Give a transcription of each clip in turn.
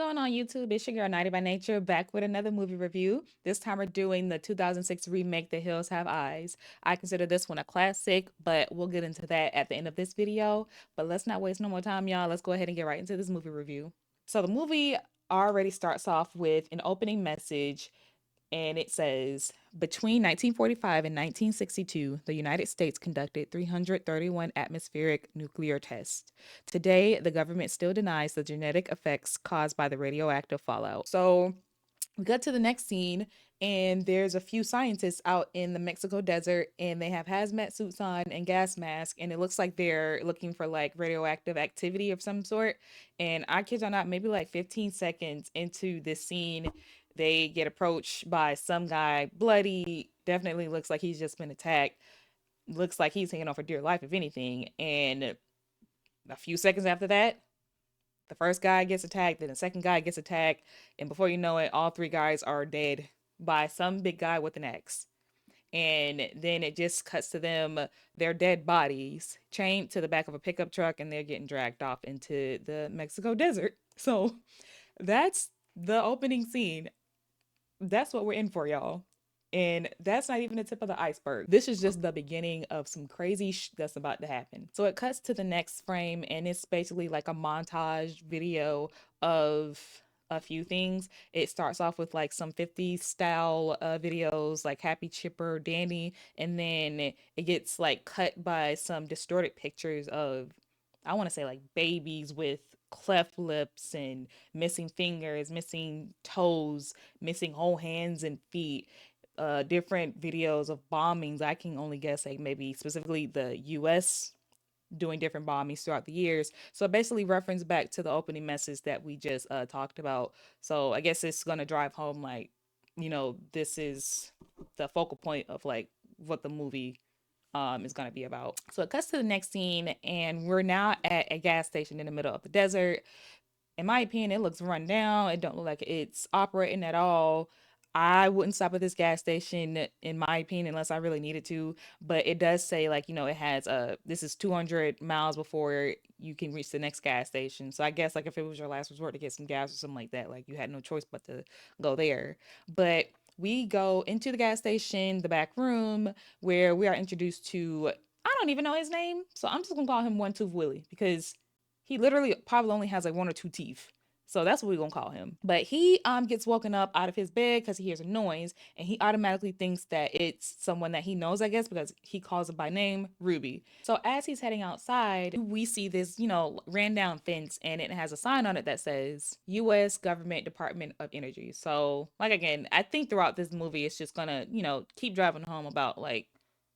going on YouTube? It's your girl Nadi by Nature back with another movie review. This time we're doing the 2006 remake The Hills Have Eyes. I consider this one a classic, but we'll get into that at the end of this video. But let's not waste no more time, y'all. Let's go ahead and get right into this movie review. So the movie already starts off with an opening message and it says between 1945 and 1962, the United States conducted 331 atmospheric nuclear tests. Today, the government still denies the genetic effects caused by the radioactive fallout. So, we got to the next scene, and there's a few scientists out in the Mexico desert, and they have hazmat suits on and gas masks, and it looks like they're looking for like radioactive activity of some sort. And I kid you not, maybe like 15 seconds into this scene, they get approached by some guy, bloody, definitely looks like he's just been attacked. Looks like he's hanging on for dear life, if anything. And a few seconds after that, the first guy gets attacked, then the second guy gets attacked, and before you know it, all three guys are dead by some big guy with an axe. And then it just cuts to them, their dead bodies chained to the back of a pickup truck, and they're getting dragged off into the Mexico desert. So that's the opening scene. That's what we're in for, y'all. And that's not even the tip of the iceberg. This is just the beginning of some crazy that's about to happen. So it cuts to the next frame, and it's basically like a montage video of a few things. It starts off with like some 50s style videos, like Happy Chipper, Danny, and then it gets like cut by some distorted pictures of, I want to say, like babies with cleft lips and missing fingers, missing toes, missing whole hands and feet. Different videos of bombings. I can only guess like maybe specifically the US doing different bombings throughout the years. So basically reference back to the opening message that we just talked about. So I guess it's gonna drive home like, this is the focal point of like what the movie is going to be about. So it cuts to the next scene, and we're now at a gas station in the middle of the desert. In my opinion, it looks run down. It don't look like it's operating at all. I wouldn't stop at this gas station, in my opinion, unless I really needed to. But it does say like, it has this is 200 miles before you can reach the next gas station. So I guess like if it was your last resort to get some gas or something like that, like you had no choice but to go there. But we go into the gas station, the back room, where we are introduced to, I don't even know his name, so I'm just gonna call him One Tooth Willie because he literally probably only has like one or two teeth. So that's what we're gonna call him. But he gets woken up out of his bed because he hears a noise, and he automatically thinks that it's someone that he knows, I guess, because he calls it by name, Ruby. So as he's heading outside, we see this, ran down fence, and it has a sign on it that says US Government Department of Energy. So like again, I think throughout this movie it's just gonna, keep driving home about like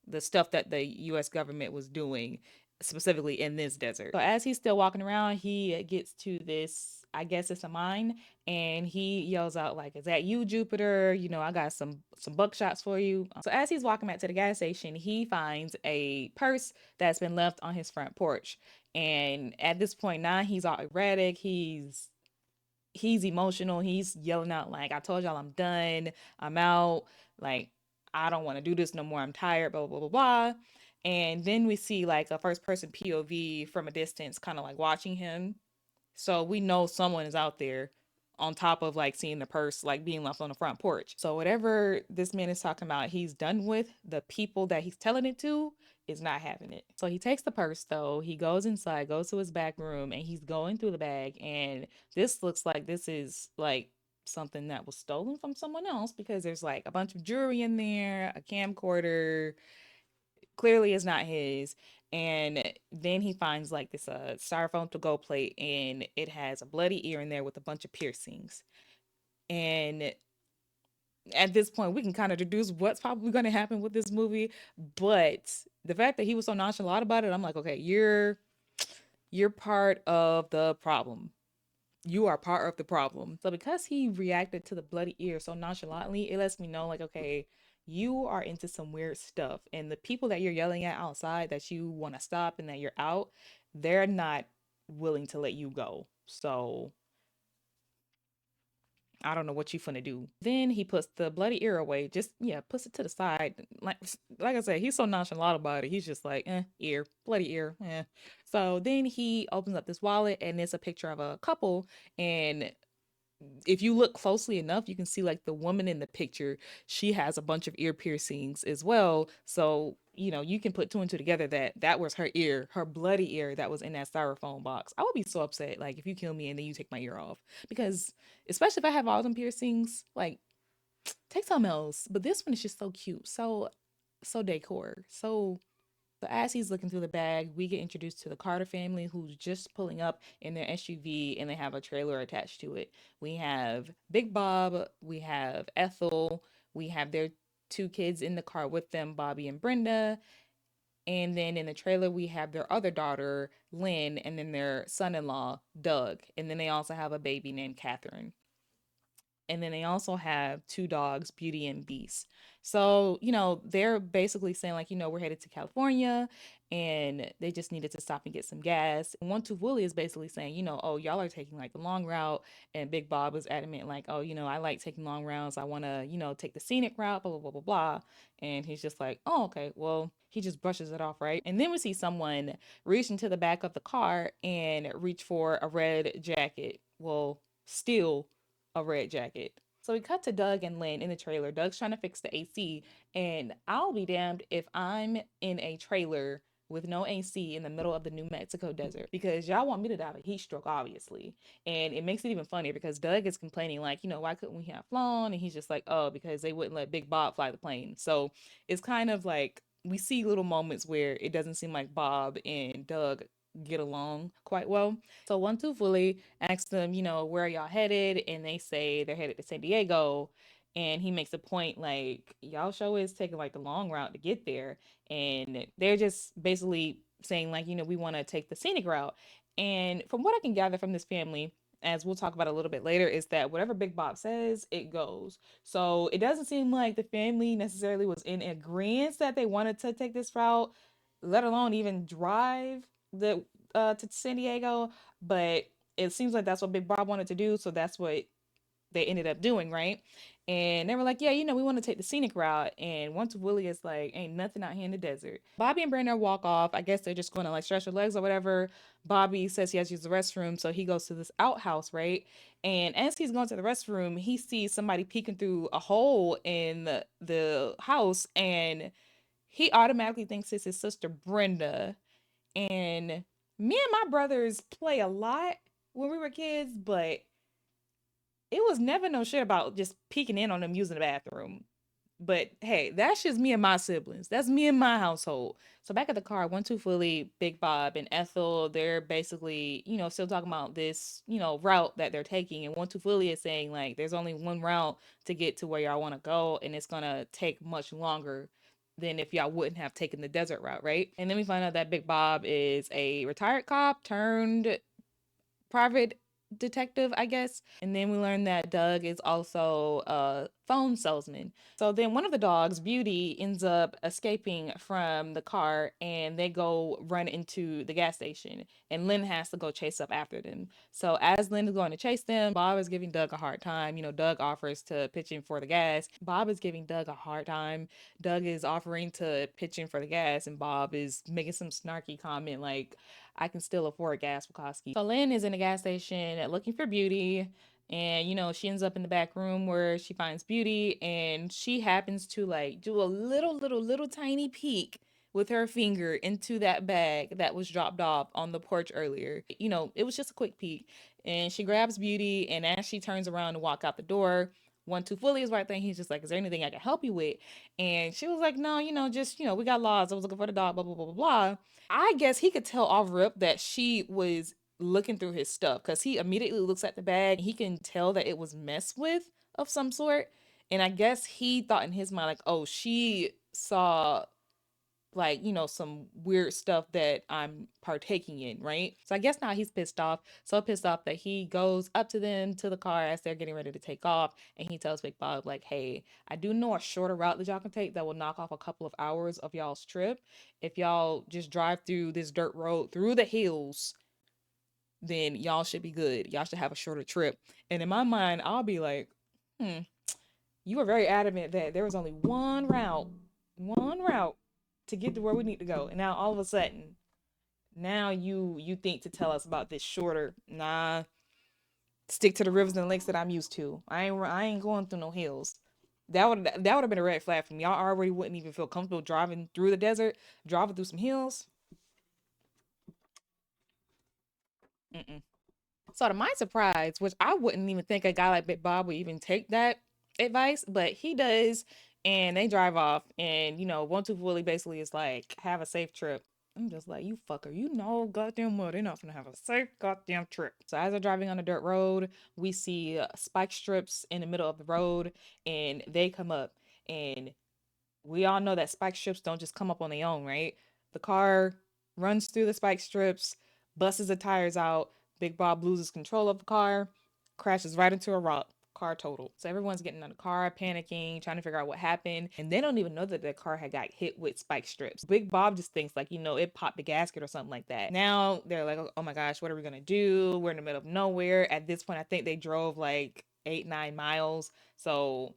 the stuff that the US government was doing specifically in this desert. So as he's still walking around, he gets to this, I guess it's a mine, and he yells out like, "Is that you, Jupiter? I got some buckshots for you." So as he's walking back to the gas station, he finds a purse that's been left on his front porch. And at this point now, he's all erratic. He's emotional. He's yelling out like, "I told y'all I'm done. I'm out. Like, I don't want to do this no more. I'm tired, blah, blah, blah, blah." And then we see like a first person POV from a distance, kind of like watching him. So we know someone is out there on top of like seeing the purse like being left on the front porch. So whatever this man is talking about, he's done with. The people that he's telling it to is not having it. So he takes the purse though. He goes inside, goes to his back room, and he's going through the bag. And this looks like this is like something that was stolen from someone else because there's like a bunch of jewelry in there, a camcorder, clearly is not his. And then he finds like this styrofoam to go plate, and it has a bloody ear in there with a bunch of piercings. And at this point we can kind of deduce what's probably going to happen with this movie, but the fact that he was so nonchalant about it, I'm like, okay, you're part of the problem. You are part of the problem. So because he reacted to the bloody ear so nonchalantly, it lets me know like, okay, you are into some weird stuff, and the people that you're yelling at outside that you want to stop and that you're out, they're not willing to let you go. So I don't know what you finna do. Then he puts the bloody ear away, just yeah, puts it to the side. Like I said, he's so nonchalant about it. He's just like, ear, bloody ear, eh. So then he opens up this wallet, and it's a picture of a couple, and if you look closely enough, you can see like the woman in the picture, she has a bunch of ear piercings as well. So, you know, you can put two and two together that that was her ear, her bloody ear that was in that styrofoam box. I would be so upset, like, if you kill me and then you take my ear off. Because, especially if I have all them piercings, like, take something else. But this one is just so cute. So decor. So as he's looking through the bag, we get introduced to the Carter family who's just pulling up in their SUV and they have a trailer attached to it. We have Big Bob, we have Ethel, we have their two kids in the car with them, Bobby and Brenda. And then in the trailer, we have their other daughter, Lynn, and then their son in law, Doug. And then they also have a baby named Catherine. And then they also have two dogs, Beauty and Beast. So, you know, they're basically saying, like, you know, we're headed to California and they just needed to stop and get some gas. And One Two Willie is basically saying, you know, oh, y'all are taking like the long route. And Big Bob was adamant, like, oh, you know, I like taking long routes. I want to, you know, take the scenic route, blah, blah, blah, blah, blah. And he's just like, oh, okay, well, he just brushes it off, right? And then we see someone reach into the back of the car and reach for a red jacket. Well, steal a red jacket. So we cut to Doug and Lynn in the trailer. Doug's trying to fix the AC, and I'll be damned if I'm in a trailer with no AC in the middle of the New Mexico desert because y'all want me to die of a heat stroke, obviously. And it makes it even funnier because Doug is complaining, like, you know, why couldn't we have flown? And he's just like, oh, because they wouldn't let Big Bob fly the plane. So it's kind of like we see little moments where it doesn't seem like Bob and Doug get along quite well. So One Two Fully asks them, you know, where are y'all headed? And they say they're headed to San Diego. And he makes a point like, y'all show is taking like the long route to get there. And they're just basically saying, like, you know, we want to take the scenic route. And from what I can gather from this family, as we'll talk about a little bit later, is that whatever Big Bob says, it goes. So it doesn't seem like the family necessarily was in agreement that they wanted to take this route, let alone even drive the to San Diego. But it seems like that's what Big Bob wanted to do, so that's what they ended up doing, right? And they were like, yeah, you know, we want to take the scenic route. And once Willie is like, ain't nothing out here in the desert. Bobby and Brandon walk off. I guess they're just going to like stretch their legs or whatever. Bobby says he has to use the restroom, so he goes to this outhouse, right? And as he's going to the restroom, he sees somebody peeking through a hole in the house, and he automatically thinks it's his sister Brenda. And me and my brothers play a lot when we were kids, but it was never no shit about just peeking in on them using the bathroom. But hey, that's just me and my siblings. That's me and my household. So back at the car, One Two Fully, Big Bob, and Ethel, they're basically, you know, still talking about this, you know, route that they're taking. And One Two Fully is saying, like, there's only one route to get to where y'all want to go, and it's gonna take much longer than if y'all wouldn't have taken the desert route, right? And then we find out that Big Bob is a retired cop turned private detective, I guess. And then we learn that Doug is also a phone salesman. So then one of the dogs, Beauty, ends up escaping from the car and they go run into the gas station. And Lynn has to go chase up after them. So as Lynn is going to chase them, Bob is giving Doug a hard time. You know, Doug offers to pitch in for the gas. Bob is giving Doug a hard time. Doug is offering to pitch in for the gas, and Bob is making some snarky comment like, I can still afford gas, Bukowski. So Lynn is in a gas station looking for Beauty. And, you know, she ends up in the back room where she finds Beauty. And she happens to like do a little tiny peek with her finger into that bag that was dropped off on the porch earlier. You know, it was just a quick peek. And she grabs Beauty. And as she turns around to walk out the door, One Two Fully is right there. He's just like, is there anything I can help you with? And she was like, no, you know, just, you know, we got lost. I was looking for the dog, blah, blah, blah, blah, blah. I guess he could tell off rip that she was looking through his stuff because he immediately looks at the bag. He can tell that it was messed with of some sort. And I guess he thought in his mind, like, oh, she saw like, you know, some weird stuff that I'm partaking in, right? So I guess now he's pissed off, so pissed off that he goes up to them to the car as they're getting ready to take off, and he tells Big Bob, like, hey, I do know a shorter route that y'all can take that will knock off a couple of hours of y'all's trip. If y'all just drive through this dirt road through the hills, then y'all should be good. Y'all should have a shorter trip. And in my mind, I'll be like, hmm, you were very adamant that there was only one route to get to where we need to go. And now all of a sudden, now you think to tell us about this shorter. Nah, stick to the rivers and lakes that I'm used to. I ain't going through no hills. That would have been a red flag for me. I already wouldn't even feel comfortable driving through the desert, driving through some hills. Mm-mm. So to my surprise, which I wouldn't even think a guy like Big Bob would even take that advice, but he does, and they drive off, and One Tooth Willie basically is like, "Have a safe trip." I'm just like, you fucker, goddamn well, they're not gonna have a safe goddamn trip. So as they're driving on a dirt road, we see spike strips in the middle of the road, and they come up, and we all know that spike strips don't just come up on their own, right? The car runs through the spike strips, busts the tires out. Big Bob loses control of the car, crashes right into a rock. Car totaled. So everyone's getting in the car, panicking, trying to figure out what happened, and they don't even know that the car had got hit with spike strips. Big Bob just thinks like, it popped the gasket or something like that. Now they're like, oh my gosh, what are we gonna do? We're in the middle of nowhere. At this point, I think they drove like 8, 9 miles. So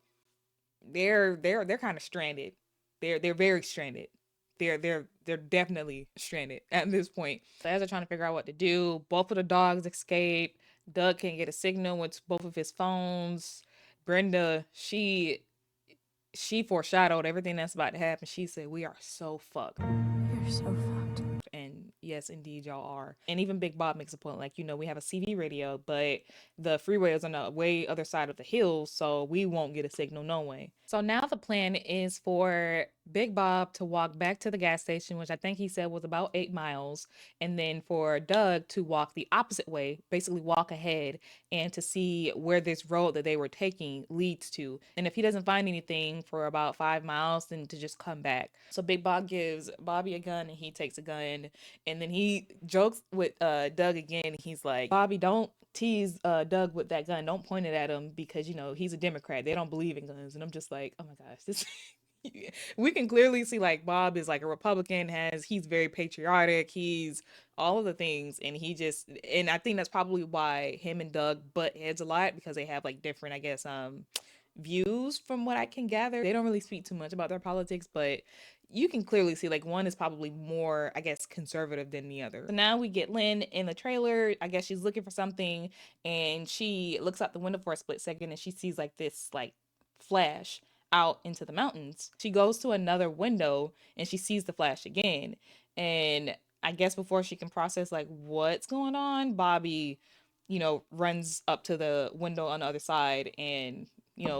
they're kind of stranded. They're very stranded. They're definitely stranded at this point. So as they're trying to figure out what to do, both of the dogs escape. Doug can't get a signal with both of his phones. Brenda, she foreshadowed everything that's about to happen. She said, "We are so fucked." You're so fucked. And yes, indeed, y'all are. And even Big Bob makes a point, like, we have a CV radio, but the freeway is on the way other side of the hills, so we won't get a signal no way. So now the plan is for Big Bob to walk back to the gas station, which I think he said was about 8 miles, and then for Doug to walk the opposite way, basically walk ahead, and to see where this road that they were taking leads to. And if he doesn't find anything for about 5 miles, then to just come back. So Big Bob gives Bobby a gun and he takes a gun. And then he jokes with Doug again. He's like, Bobby, don't tease Doug with that gun. Don't point it at him because, he's a Democrat. They don't believe in guns. And I'm just like, oh my gosh, this. We can clearly see like Bob is like a Republican, he's very patriotic, he's all of the things, and I think that's probably why him and Doug butt heads a lot, because they have like different, I guess, views from what I can gather. They don't really speak too much about their politics, but you can clearly see like one is probably more, I guess, conservative than the other. So now we get Lynn in the trailer. I guess she's looking for something, and she looks out the window for a split second, and she sees like this like flash out into the mountains. She goes to another window and she sees the flash again. And I guess before she can process like what's going on, Bobby, runs up to the window on the other side and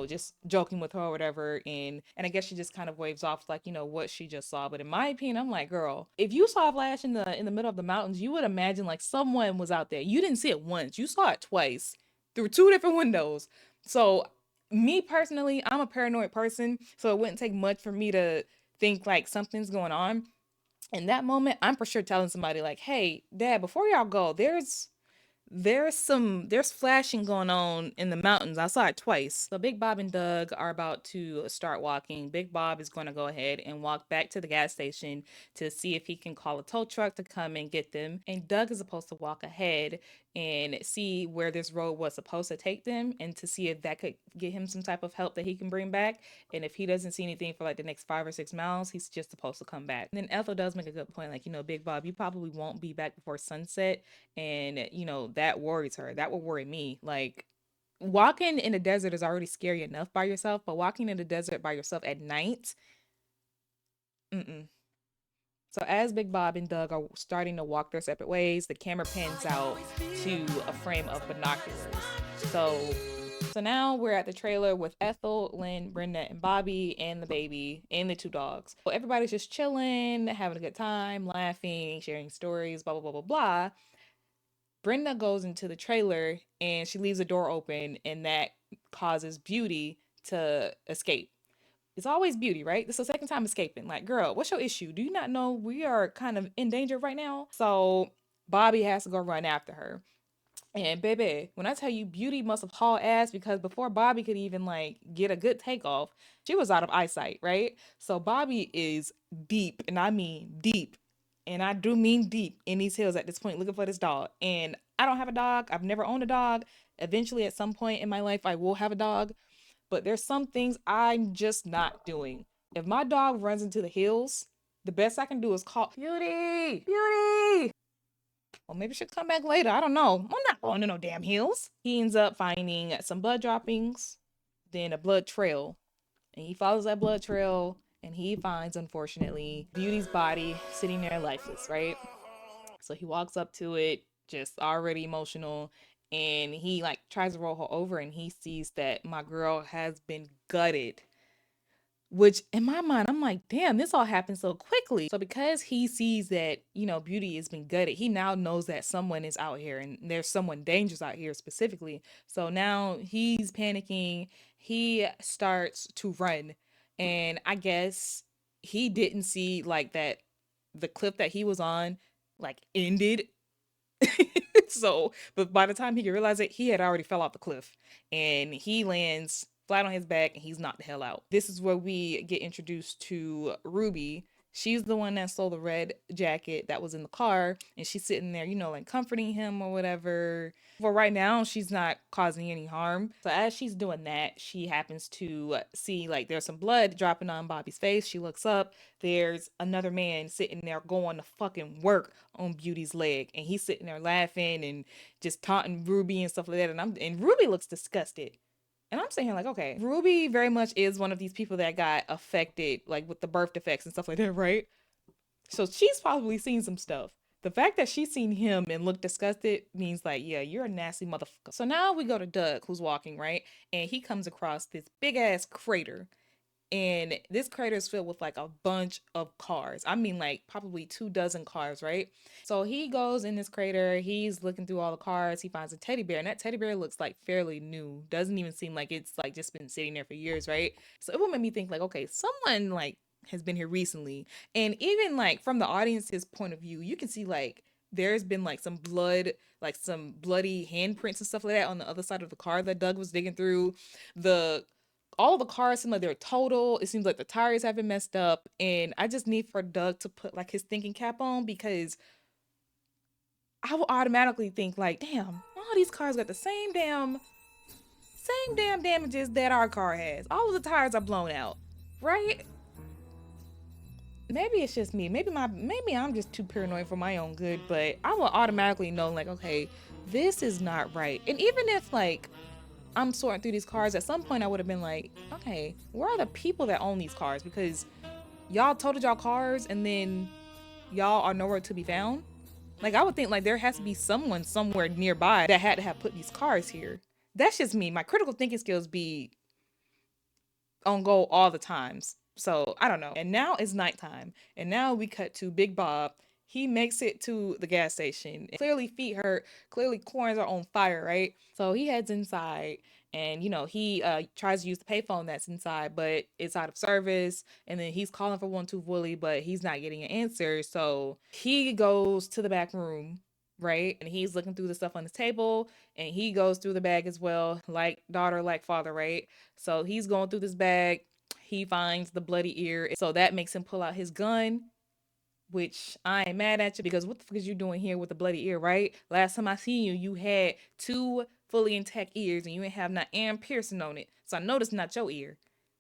just joking with her or whatever, and I guess she just kind of waves off like, what she just saw. But in my opinion, I'm like, girl, if you saw a flash in the middle of the mountains, you would imagine like someone was out there. You didn't see it once, you saw it twice through two different windows. So me personally, I'm a paranoid person, so it wouldn't take much for me to think like something's going on. In that moment, I'm for sure telling somebody like, "Hey, Dad, before y'all go, there's flashing going on in the mountains. I saw it twice." So Big Bob and Doug are about to start walking. Big Bob is going to go ahead and walk back to the gas station to see if he can call a tow truck to come and get them. And Doug is supposed to walk ahead and see where this road was supposed to take them, and to see if that could get him some type of help that he can bring back. And if he doesn't see anything for like the next 5 or 6 miles, he's just supposed to come back. And then Ethel does make a good point, like, Big Bob, you probably won't be back before sunset. And that worries her. That would worry me. Like, walking in the desert is already scary enough by yourself, but walking in the desert by yourself at night, mm-mm. So as Big Bob and Doug are starting to walk their separate ways, the camera pans out to a frame of binoculars. So so now we're at the trailer with Ethel, Lynn, Brenda, and Bobby, and the baby, and the two dogs. So everybody's just chilling, having a good time, laughing, sharing stories, blah blah blah blah blah. Brenda goes into the trailer and she leaves the door open, and that causes Beauty to escape. It's always Beauty, right? This is the second time escaping. Like, girl, what's your issue? Do you not know we are kind of in danger right now? So Bobby has to go run after her. And baby, when I tell you Beauty must have hauled ass, because before Bobby could even like get a good takeoff, she was out of eyesight, right? So Bobby is deep, and I mean deep, and I do mean deep in these hills at this point looking for this dog. And I don't have a dog. I've never owned a dog. Eventually, at some point in my life, I will have a dog. But there's some things I'm just not doing. If my dog runs into the hills, the best I can do is call Beauty, Beauty. Well, maybe she'll come back later. I don't know. I'm not not going to no damn hills. He ends up finding some blood droppings, then a blood trail. And he follows that blood trail and he finds, unfortunately, Beauty's body sitting there lifeless, right? So he walks up to it, just already emotional, and he like tries to roll her over and he sees that my girl has been gutted, which in my mind, I'm like, damn, this all happened so quickly. So because he sees that, Beauty has been gutted, he now knows that someone is out here and there's someone dangerous out here specifically. So now he's panicking. He starts to run. And I guess he didn't see like that the cliff that he was on like ended. So, but by the time he could realize it, he had already fell off the cliff and he lands flat on his back and he's knocked the hell out. This is where we get introduced to Ruby. She's the one that stole the red jacket that was in the car, and she's sitting there, like comforting him or whatever. For right now, she's not causing any harm. So as she's doing that, she happens to see like there's some blood dropping on Bobby's face. She looks up. There's another man sitting there going to fucking work on Beauty's leg, and he's sitting there laughing and just taunting Ruby and stuff like that. And Ruby looks disgusted. And I'm saying, like, okay, Ruby very much is one of these people that got affected, like, with the birth defects and stuff like that, right? So she's probably seen some stuff. The fact that she's seen him and looked disgusted means, like, yeah, you're a nasty motherfucker. So now we go to Doug, who's walking, right? And he comes across this big ass crater, and this crater is filled with like a bunch of cars. I mean, like probably 2 dozen cars, right? So he goes in this crater, he's looking through all the cars, he finds a teddy bear, and that teddy bear looks like fairly new. Doesn't even seem like it's like just been sitting there for years, right? So it would make me think like, okay, someone like has been here recently. And even like from the audience's point of view, you can see like there's been like some blood, like some bloody handprints and stuff like that on the other side of the car that Doug was digging through. The all the cars seem like they're total. It seems like the tires have been messed up. And I just need for Doug to put like his thinking cap on, because I will automatically think like, damn, all these cars got the same damn damages that our car has. All of the tires are blown out. Right? Maybe it's just me. Maybe I'm just too paranoid for my own good, but I will automatically know like, okay, this is not right. And even if like I'm sorting through these cars, at some point I would have been like, okay, where are the people that own these cars? Because y'all totaled y'all cars and then y'all are nowhere to be found. Like I would think like there has to be someone somewhere nearby that had to have put these cars here. That's just me. My critical thinking skills be on go all the times. So I don't know. And now it's nighttime. And now we cut to Big Bob. He makes it to the gas station. Clearly feet hurt. Clearly corns are on fire, right? So he heads inside and he tries to use the payphone that's inside, but it's out of service. And then he's calling for 1-2 Willie, but he's not getting an answer. So he goes to the back room, right? And he's looking through the stuff on the table, and he goes through the bag as well, like daughter, like father, right? So he's going through this bag. He finds the bloody ear. So that makes him pull out his gun, which I ain't mad at you, because what the fuck is you doing here with the bloody ear, right? Last time I seen you, you had two fully intact ears and you ain't have not Aaron piercing on it. So I know that's not your ear.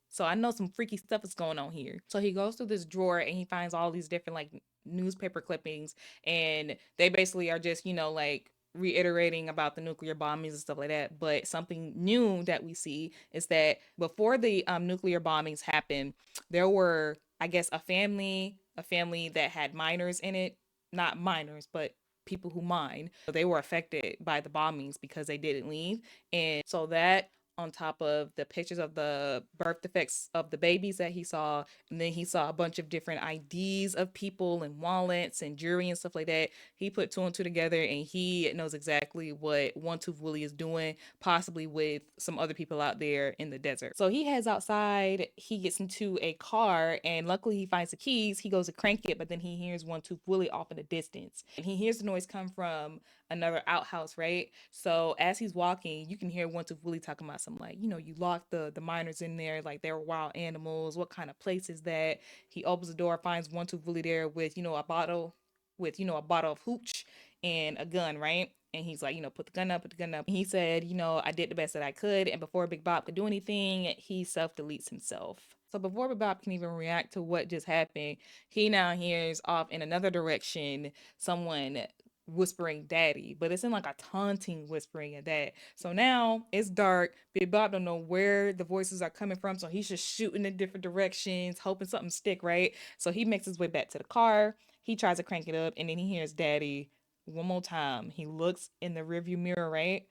So I know some freaky stuff is going on here. So he goes through this drawer and he finds all these different like newspaper clippings, and they basically are just, like reiterating about the nuclear bombings and stuff like that. But something new that we see is that before the nuclear bombings happened, there were, I guess, a family that had miners in it, not miners, but people who mine. So they were affected by the bombings because they didn't leave. And so that, on top of the pictures of the birth defects of the babies that he saw, and then he saw a bunch of different IDs of people and wallets and jewelry and stuff like that. He put two and two together, and he knows exactly what 1-2 Willie is doing, possibly with some other people out there in the desert. So he heads outside. He gets into a car, and luckily he finds the keys. He goes to crank it, but then he hears 1-2 Willie off in the distance, and he hears the noise come from another outhouse, right? So as he's walking, you can hear 1-2 Willie talking about some like, you locked the miners in there, like they were wild animals. What kind of place is that? He opens the door, finds 1-2 Willie there with, a bottle of hooch and a gun, right? And he's like, put the gun up, put the gun up. And he said, I did the best that I could. And before Big Bob could do anything, he self deletes himself. So before Big Bob can even react to what just happened, he now hears off in another direction someone whispering daddy, but it's in like a taunting whispering at that. So now it's dark. Big Bob don't know where the voices are coming from, so he's just shooting in different directions, hoping something stick, right? So he makes his way back to the car. He tries to crank it up, and then he hears daddy one more time. He looks in the rearview mirror, right?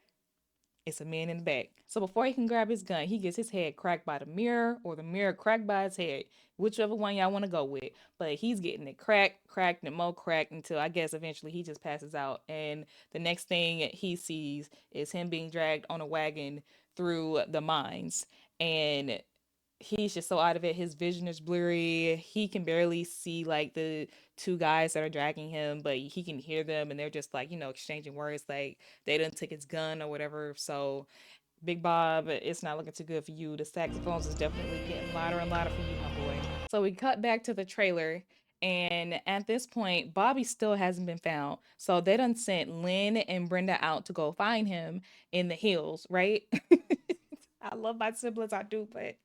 It's a man in the back. So before he can grab his gun, he gets his head cracked by the mirror or the mirror cracked by his head, whichever one y'all want to go with. But he's getting it cracked, and more cracked until I guess eventually he just passes out. And the next thing he sees is him being dragged on a wagon through the mines. And he's just so out of it. His vision is blurry. He can barely see like the two guys that are dragging him, but he can hear them and they're just like, exchanging words like they didn't take his gun or whatever. So Big Bob, it's not looking too good for you. The saxophones is definitely getting louder and louder for you, my boy. So we cut back to the trailer. And at this point, Bobby still hasn't been found. So they done sent Lynn and Brenda out to go find him in the hills, right? I love my siblings, I do, but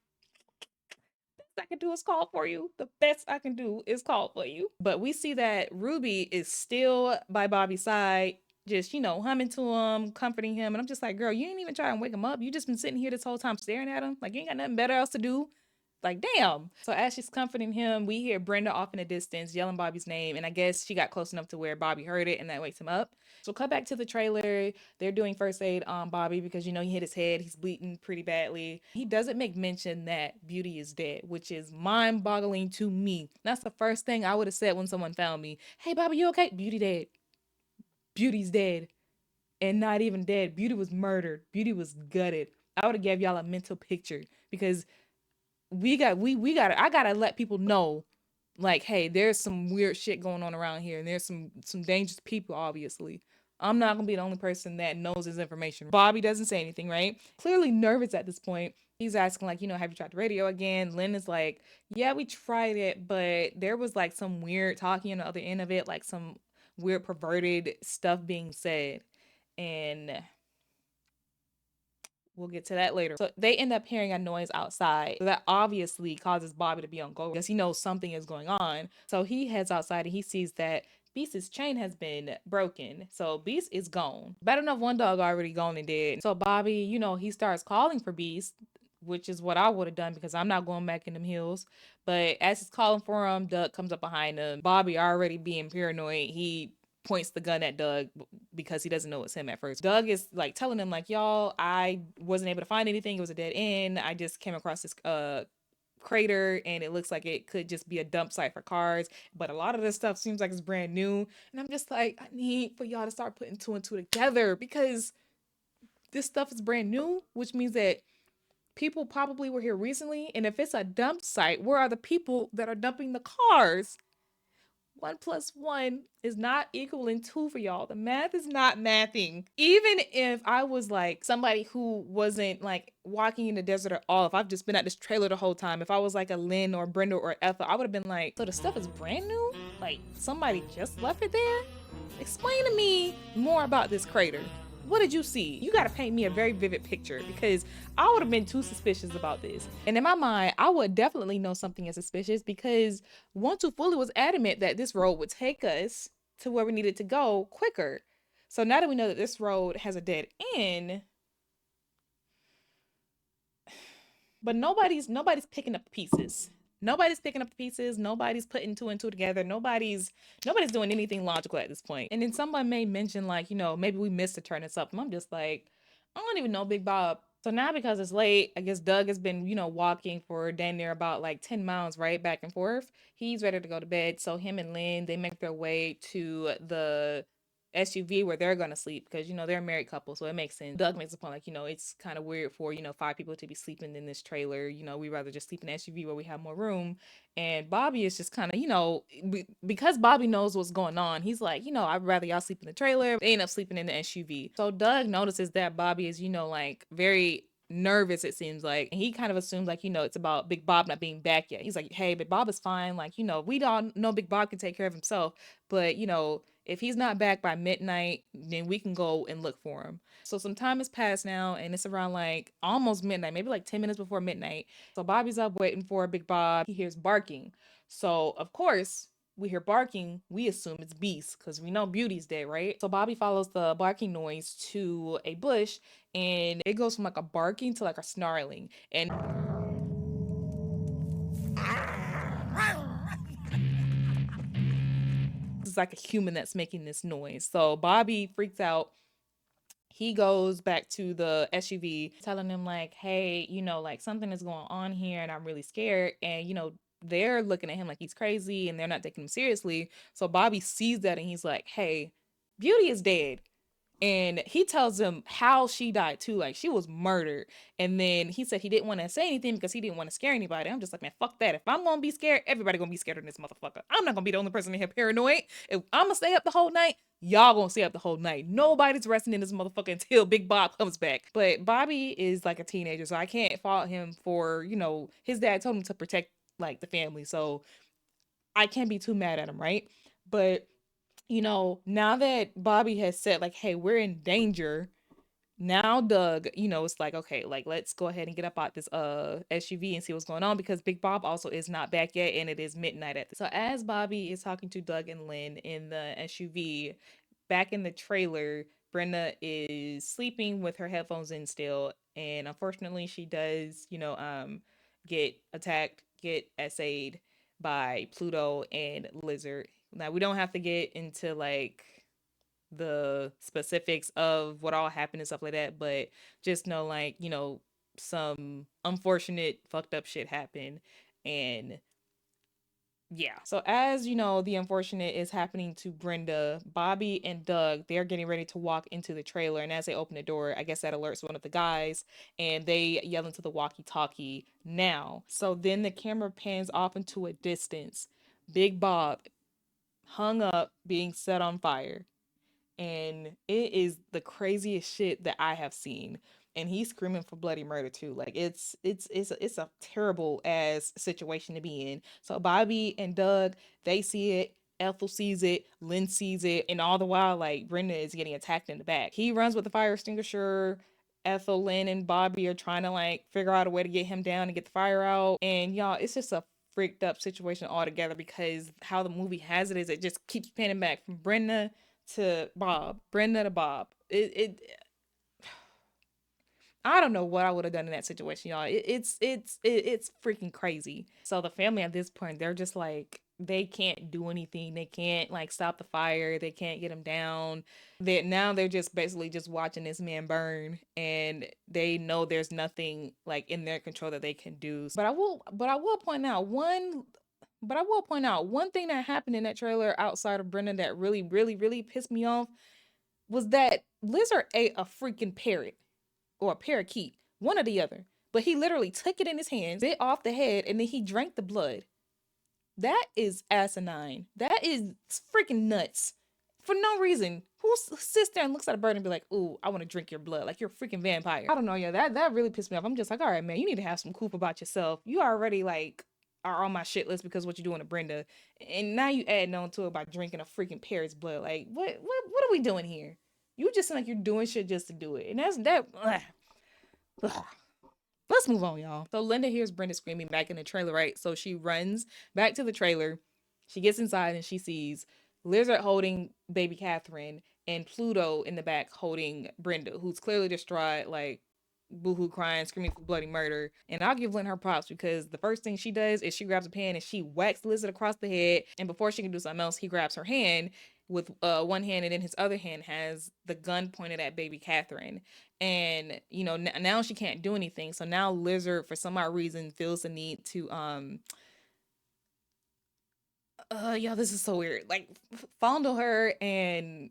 I can do is call for you. The best I can do is call for you. But we see that Ruby is still by Bobby's side, just, humming to him, comforting him. And I'm just like, girl, you ain't even trying to wake him up. You just been sitting here this whole time staring at him. Like, you ain't got nothing better else to do. Like, damn. So as she's comforting him, we hear Brenda off in the distance yelling Bobby's name. And I guess she got close enough to where Bobby heard it and that wakes him up. So cut back to the trailer. They're doing first aid on Bobby because, he hit his head. He's bleeding pretty badly. He doesn't make mention that Beauty is dead, which is mind boggling to me. That's the first thing I would have said when someone found me. Hey, Bobby, you okay? Beauty dead. Beauty's dead. And not even dead. Beauty was murdered. Beauty was gutted. I would have gave y'all a mental picture because we got I gotta let people know, like, hey, there's some weird shit going on around here and there's some dangerous people. Obviously, I'm not gonna be the only person that knows this information. Bobby doesn't say anything, right? Clearly nervous at this point. He's asking, like, have you tried the radio again? Lynn is like, yeah, we tried it, but there was like some weird talking on the other end of it, like some weird perverted stuff being said. And we'll get to that later. So they end up hearing a noise outside. So that obviously causes Bobby to be on go because he knows something is going on. So he heads outside and he sees that Beast's chain has been broken. So Beast is gone. Bad enough one dog already gone and dead. So Bobby, he starts calling for Beast, which is what I would have done because I'm not going back in them hills. But as he's calling for him, Doug comes up behind him. Bobby already being paranoid. He points the gun at Doug because he doesn't know it's him at first. Doug is like telling him like, y'all, I wasn't able to find anything. It was a dead end. I just came across this crater and it looks like it could just be a dump site for cars, but a lot of this stuff seems like it's brand new. And I'm just like, I need for y'all to start putting two and two together because this stuff is brand new, which means that people probably were here recently. And if it's a dump site, where are the people that are dumping the cars? 1 plus 1 is not equaling 2 for y'all. The math is not mathing. Even if I was like somebody who wasn't like walking in the desert at all, if I've just been at this trailer the whole time, if I was like a Lynn or Brenda or Ethel, I would have been like, so the stuff is brand new? Like somebody just left it there? Explain to me more about this crater. What did you see? You got to paint me a very vivid picture because I would have been too suspicious about this. And in my mind, I would definitely know something is suspicious because One Too Fully was adamant that this road would take us to where we needed to go quicker. So now that we know that this road has a dead end, but nobody's picking up pieces. Nobody's picking up the pieces. Nobody's putting two and two together. Nobody's doing anything logical at this point. And then someone may mention like, maybe we missed a turn or something. I'm just like, I don't even know Big Bob. So now because it's late, I guess Doug has been, walking for damn near about like 10 miles, right? Back and forth. He's ready to go to bed. So him and Lynn, they make their way to the SUV where they're gonna sleep because they're a married couple, so it makes sense. Doug makes a point like it's kind of weird for 5 people to be sleeping in this trailer. We rather just sleep in the SUV where we have more room. And Bobby is just kind of because Bobby knows what's going on. He's like I'd rather y'all sleep in the trailer. They end up sleeping in the SUV. So Doug notices that Bobby is like very nervous, it seems like, and he kind of assumes like it's about Big Bob not being back yet. He's like, hey, Big Bob is fine, like we don't know Big Bob can take care of himself, but if he's not back by midnight, then we can go and look for him. So some time has passed now and it's around like almost midnight, maybe like 10 minutes before midnight. So Bobby's up waiting for Big Bob. He hears barking. So of course we hear barking, we assume it's Beast because we know Beauty's dead, right? So Bobby follows the barking noise to a bush, and it goes from like a barking to like a snarling. And it's like a human that's making this noise. So Bobby freaks out. He goes back to the SUV telling them like, hey, like something is going on here and I'm really scared. And they're looking at him like he's crazy and they're not taking him seriously. So Bobby sees that and he's like, hey, Beauty is dead. And he tells him how she died too, like she was murdered. And then he said he didn't want to say anything because he didn't want to scare anybody. I'm just like, man, fuck that. If I'm gonna be scared, everybody gonna be scared of this motherfucker. I'm not gonna be the only person in here paranoid. If I'm gonna stay up the whole night, y'all gonna stay up the whole night. Nobody's resting in this motherfucker until Big Bob comes back. But Bobby is like a teenager, so I can't fault him for, his dad told him to protect like the family. So I can't be too mad at him, right? But now that Bobby has said, like, hey, we're in danger, now Doug, it's like, okay, like, let's go ahead and get up out this SUV and see what's going on because Big Bob also is not back yet and it is midnight at this. So as Bobby is talking to Doug and Lynn in the SUV, back in the trailer, Brenda is sleeping with her headphones in still, and unfortunately she does, get attacked, get essayed by Pluto and Lizard. Now we don't have to get into like the specifics of what all happened and stuff like that, but just know like, some unfortunate fucked up shit happened. And yeah. So as the unfortunate is happening to Brenda, Bobby and Doug, they're getting ready to walk into the trailer. And as they open the door, I guess that alerts one of the guys and they yell into the walkie-talkie now. So then the camera pans off into a distance. Big Bob hung up, being set on fire, and it is the craziest shit that I have seen. And he's screaming for bloody murder too. Like it's a terrible ass situation to be in. So Bobby and Doug, they see it. Ethel sees it, Lynn sees it, and all the while, like Brenda is getting attacked in the back. He runs with the fire extinguisher. Ethel, Lynn, and Bobby are trying to like figure out a way to get him down and get the fire out. And y'all, it's just a freaked up situation altogether because how the movie has it is it just keeps panning back from Brenda to Bob, Brenda to Bob. It I don't know what I would have done in that situation, y'all. It's freaking crazy. So the family at this point, they're just like they can't do anything. They can't like stop the fire. They can't get him down. They're just basically just watching this man burn, and they know there's nothing like in their control that they can do. But I will point out one thing that happened in that trailer outside of Brendan that really, really, really pissed me off was that Lizard ate a freaking parrot or a parakeet, one or the other. But he literally took it in his hands, bit off the head, and then he drank the blood. That is asinine. That is freaking nuts. For no reason. Who sits there and looks at a bird and be like, ooh, I want to drink your blood. Like you're a freaking vampire. I don't know, yeah, that really pissed me off. I'm just like, all right, man, you need to have some coop about yourself. You already like are on my shit list because what you're doing to Brenda. And now you add on to it by drinking a freaking parrot's blood. Like, what are we doing here? You just seem like you're doing shit just to do it. And that's that. Ugh. Let's move on, y'all. So Linda hears Brenda screaming back in the trailer, right? So she runs back to the trailer. She gets inside and she sees Lizard holding baby Catherine and Pluto in the back holding Brenda, who's clearly distraught, like boohoo crying, screaming for bloody murder. And I'll give Lynn her props because the first thing she does is she grabs a pan and she whacks Lizard across the head. And before she can do something else, he grabs her hand with one hand, and in his other hand has the gun pointed at baby Catherine. And now she can't do anything. So now Lizard, for some odd reason, feels the need to yeah, this is so weird. Like fondle her and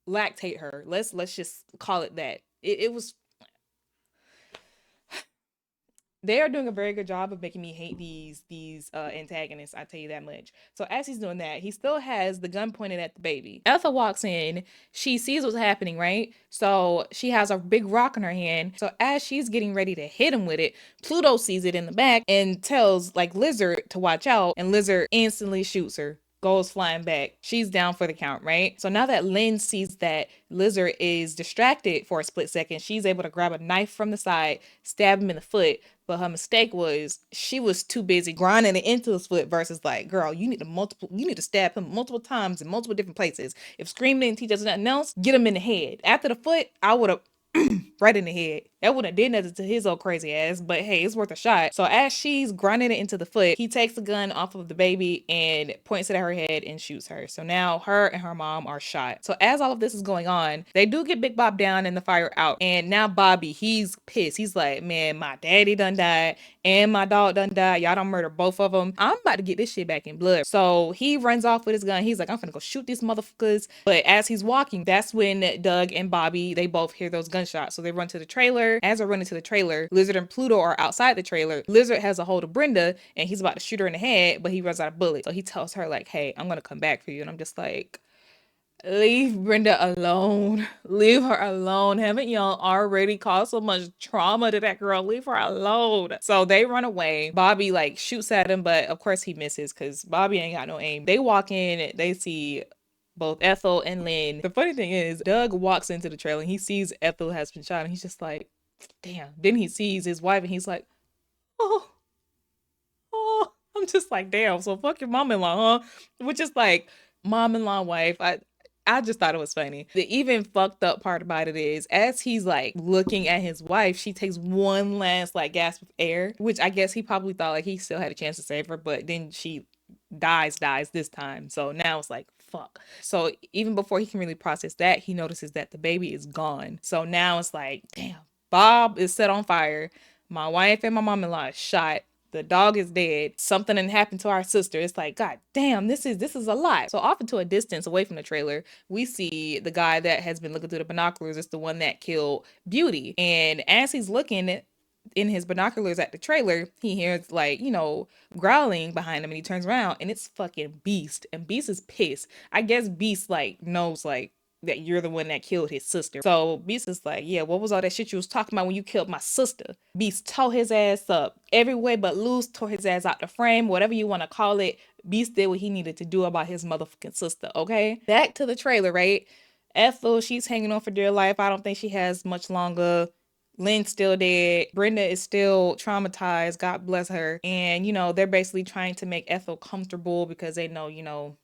lactate her. Let's just call it that. It was they are doing a very good job of making me hate these antagonists. I tell you that much. So as he's doing that, he still has the gun pointed at the baby. Ethel walks in. She sees what's happening, right? So she has a big rock in her hand. So as she's getting ready to hit him with it, Pluto sees it in the back and tells like Lizard to watch out, and Lizard instantly shoots her. goes flying back. She's down for the count, right? So now that Lynn sees that Lizard is distracted for a split second, she's able to grab a knife from the side, stab him in the foot. But her mistake was she was too busy grinding it into his foot versus like, girl, you need to stab him multiple times in multiple different places. If Scream didn't teach us nothing else, get him in the head. After the foot, I would have right in the head. That wouldn't have did nothing to his old crazy ass, but hey, it's worth a shot. So as she's grinding it into the foot, he takes the gun off of the baby and points it at her head and shoots her. So now her and her mom are shot. So as all of this is going on, they do get Big Bob down and the fire out. And now Bobby, he's pissed. He's like, man, my daddy done died and my dog done died. Y'all done murder both of them. I'm about to get this shit back in blood. So he runs off with his gun. He's like, I'm gonna go shoot these motherfuckers. But as he's walking, that's when Doug and Bobby, they both hear those gunshots. So they run to the trailer. As they're running to the trailer, Lizard and Pluto are outside the trailer. Lizard has a hold of Brenda and he's about to shoot her in the head, but he runs out of bullets. So he tells her like, hey, I'm gonna come back for you. And I'm just like, leave Brenda alone. Leave her alone. Haven't y'all already caused so much trauma to that girl? Leave her alone. So they run away. Bobby like shoots at him, but of course he misses because Bobby ain't got no aim. They walk in, they see both Ethel and Lynn. The funny thing is, Doug walks into the trailer and he sees Ethel has been shot and he's just like, damn. Then he sees his wife and he's like, oh, oh. I'm just like, damn. So fuck your mom-in-law, huh? Which is like mom-in-law wife. I just thought it was funny. The even fucked up part about it is as he's like looking at his wife, she takes one last like gasp of air, which I guess he probably thought like he still had a chance to save her, but then she dies this time. So now it's like, fuck. So even before he can really process that, he notices that the baby is gone. So now it's like, damn, Bob is set on fire. My wife and my mom-in-law is shot. The dog is dead. Something didn't happen to our sister. It's like, God damn, this is a lot. So off into a distance away from the trailer, we see the guy that has been looking through the binoculars. It's the one that killed Beauty. And as he's looking in his binoculars at the trailer, he hears like, growling behind him and he turns around and it's fucking Beast. And Beast is pissed. I guess Beast like knows like that you're the one that killed his sister. So Beast is like, yeah, what was all that shit you was talking about when you killed my sister? Beast tore his ass up every way but loose, tore his ass out the frame, whatever you want to call it. Beast did what he needed to do about his motherfucking sister, okay? Back to the trailer, right? Ethel, she's hanging on for dear life. I don't think she has much longer. Lynn's still dead. Brenda is still traumatized. God bless her. And, they're basically trying to make Ethel comfortable because they know,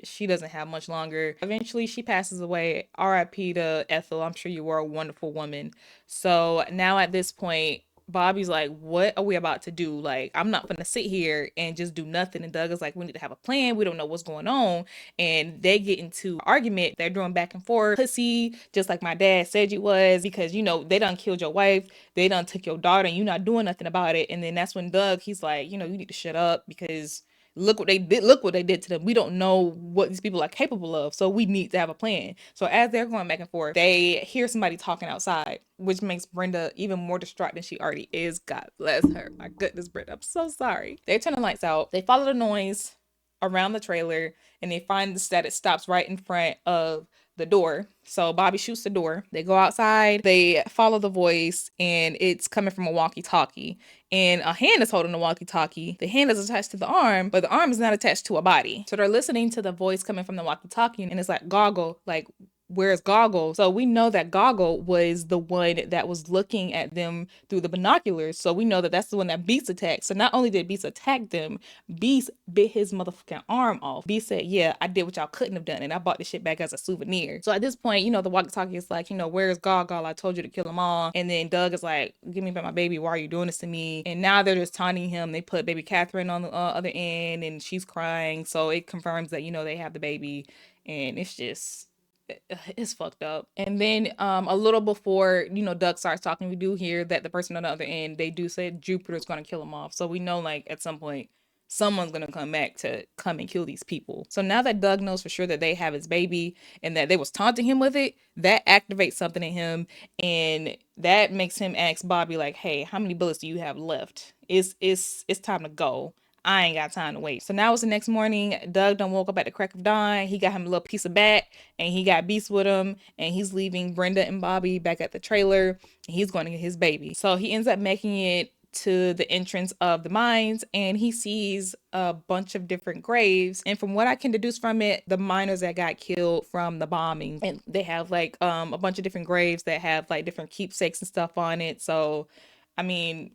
she doesn't have much longer. Eventually, she passes away. RIP to Ethel. I'm sure you were a wonderful woman. So now at this point, Bobby's like, what are we about to do? Like, I'm not gonna sit here and just do nothing. And Doug is like, we need to have a plan. We don't know what's going on. And they get into argument. They're doing back and forth. Pussy, just like my dad said you was, because they done killed your wife. They done took your daughter and you not doing nothing about it. And then that's when Doug, he's like, you need to shut up because look what they did to them. We don't know what these people are capable of, so we need to have a plan. So as they're going back and forth, they hear somebody talking outside, which makes Brenda even more distraught than she already is. God bless her. My goodness, Brenda, I'm so sorry. They turn the lights out. They follow the noise around the trailer and they find that it stops right in front of the door. So Bobby shoots the door. They go outside. They follow the voice and it's coming from a walkie-talkie. And a hand is holding the walkie-talkie. The hand is attached to the arm, but the arm is not attached to a body. So they're listening to the voice coming from the walkie-talkie and it's like, Goggle, like, where's Goggle? So we know that Goggle was the one that was looking at them through the binoculars. So we know that that's the one that Beast attacked. So not only did Beast attack them, Beast bit his motherfucking arm off. Beast said, yeah, I did what y'all couldn't have done. And I bought this shit back as a souvenir. So at this point, the walkie-talkie is like, where's Goggle? I told you to kill them all. And then Doug is like, give me back my baby. Why are you doing this to me? And now they're just taunting him. They put baby Catherine on the other end and she's crying. So it confirms that, they have the baby. And it's fucked up. And then a little before Doug starts talking, we do hear that the person on the other end, they do say Jupiter's gonna kill him off. So we know like at some point someone's gonna come back to come and kill these people. So now that Doug knows for sure that they have his baby and that they was taunting him with it, that activates something in him and that makes him ask Bobby like, hey, how many bullets do you have left? It's time to go. I ain't got time to wait. So now it's the next morning. Doug done woke up at the crack of dawn. He got him a little piece of bat and he got Beast with him and he's leaving Brenda and Bobby back at the trailer and he's going to get his baby. So he ends up making it to the entrance of the mines, and he sees a bunch of different graves. And from what I can deduce from it, the miners that got killed from the bombing, and they have like a bunch of different graves that have like different keepsakes and stuff on it. So I mean,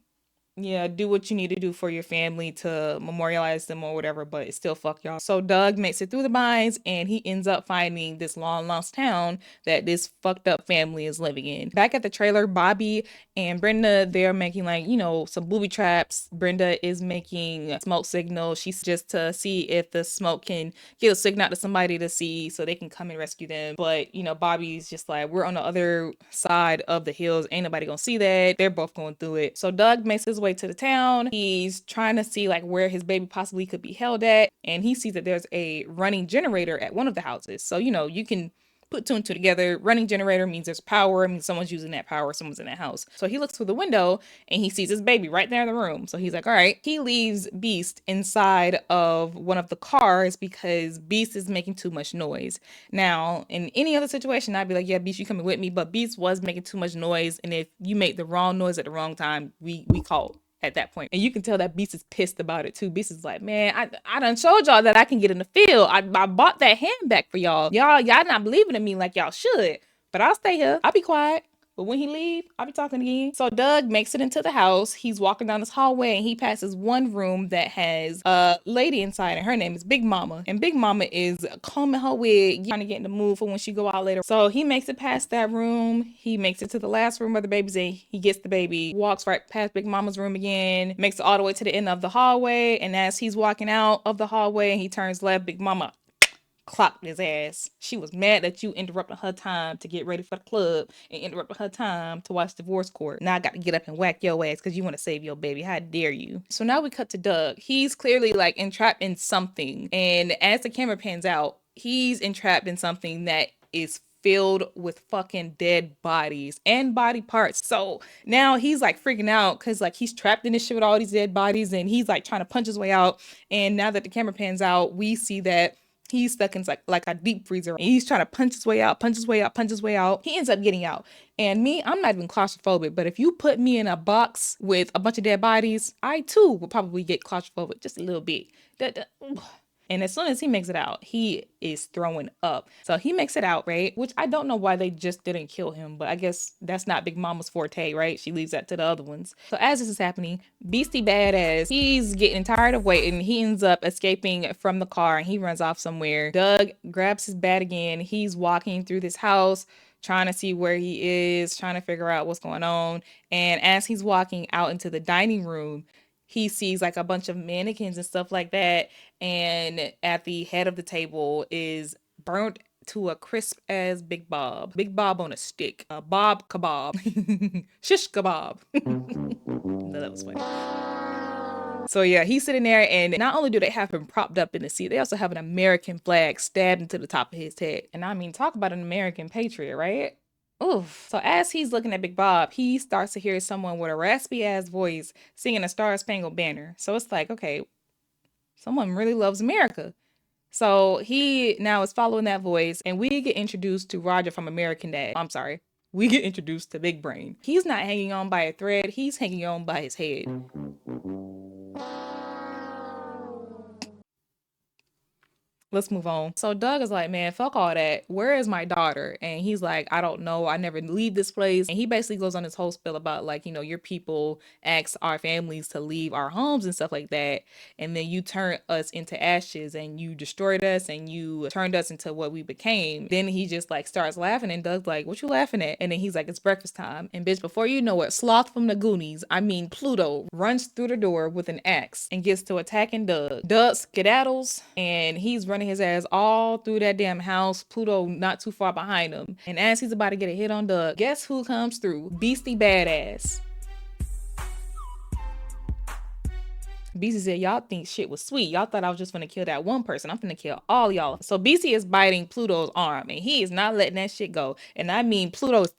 yeah, do what you need to do for your family to memorialize them or whatever, but it's still fuck y'all. So Doug makes it through the mines and he ends up finding this long lost town that this fucked up family is living in. Back at the trailer, Bobby and Brenda, they're making like, you know, some booby traps. Brenda is making a smoke signal. She's just to see if the smoke can get a signal out to somebody to see so they can come and rescue them. But, you know, Bobby's just like, we're on the other side of the hills. Ain't nobody gonna see that. They're both going through it. So Doug makes his way to the town. He's trying to see like where his baby possibly could be held at. And he sees that there's a running generator at one of the houses. So, you know, you can put two and two together. Running generator means there's power. I mean, someone's using that power. Someone's in that house. So he looks through the window and he sees his baby right there in the room. So he's like, all right. He leaves Beast inside of one of the cars because Beast is making too much noise. Now, in any other situation, I'd be like, yeah, Beast, you coming with me. But Beast was making too much noise. And if you make the wrong noise at the wrong time, we called at that point. And you can tell that Beast is pissed about it too. Beast is like, man, I done showed y'all that I can get in the field. I bought that hand back for y'all. Y'all not believing in me like y'all should. But I'll stay here. I'll be quiet. But when he leave, I'll be talking again. So Doug makes it into the house. He's walking down this hallway and he passes one room that has a lady inside and her name is Big Mama. And Big Mama is combing her wig, trying to get in the mood for when she go out later. So he makes it past that room. He makes it to the last room where the baby's in. He gets the baby, walks right past Big Mama's room again, makes it all the way to the end of the hallway. And as he's walking out of the hallway and he turns left, Big Mama clocked his ass. She was mad that you interrupted her time to get ready for the club and interrupted her time to watch divorce court. Now I got to get up and whack your ass because you want to save your baby. How dare you? So now we cut to Doug. He's clearly like entrapped in something. And as the camera pans out, he's entrapped in something that is filled with fucking dead bodies and body parts. So now he's like freaking out because like he's trapped in this shit with all these dead bodies and he's like trying to punch his way out. And now that the camera pans out, we see that he's stuck in like a deep freezer. And he's trying to punch his way out, punch his way out, punch his way out. He ends up getting out. And me, I'm not even claustrophobic, but if you put me in a box with a bunch of dead bodies, I too would probably get claustrophobic just a little bit. And as soon as he makes it out, he is throwing up. So he makes it out, right? Which I don't know why they just didn't kill him, but I guess that's not Big Mama's forte, right? She leaves that to the other ones. So as this is happening, Beastie Badass, he's getting tired of waiting. He ends up escaping from the car and he runs off somewhere. Doug grabs his bat again. He's walking through this house, trying to see where he is, trying to figure out what's going on. And as he's walking out into the dining room, he sees like a bunch of mannequins and stuff like that. And at the head of the table is burnt to a crisp as Big Bob. Big Bob on a stick. Bob kebab. Shish kebab. No, that was funny. So yeah, he's sitting there and not only do they have him propped up in the seat, they also have an American flag stabbed into the top of his head. And I mean, talk about an American patriot, right? Oof. So as he's looking at Big Bob, he starts to hear someone with a raspy ass voice singing a Star Spangled Banner. So it's like, okay, someone really loves America. So he now is following that voice and we get introduced to Roger from American Dad. I'm sorry. We get introduced to Big Brain. He's not hanging on by a thread. He's hanging on by his head. Let's move on. So Doug is like, man, fuck all that. Where is my daughter? And he's like, I don't know. I never leave this place. And he basically goes on this whole spiel about like, you know, your people ask our families to leave our homes and stuff like that. And then you turn us into ashes and you destroyed us and you turned us into what we became. Then he just like starts laughing and Doug's like, what you laughing at? And then he's like, it's breakfast time. And bitch, before you know it, Sloth from the Goonies, I mean Pluto, runs through the door with an axe and gets to attacking Doug. Doug skedaddles and he's running his ass all through that damn house. Pluto not too far behind him. And as he's about to get a hit on Doug, guess who comes through? Beastie Badass. Beastie said, y'all think shit was sweet. Y'all thought I was just gonna kill that one person. I'm gonna kill all y'all. So Beastie is biting Pluto's arm and he is not letting that shit go. And I mean Pluto's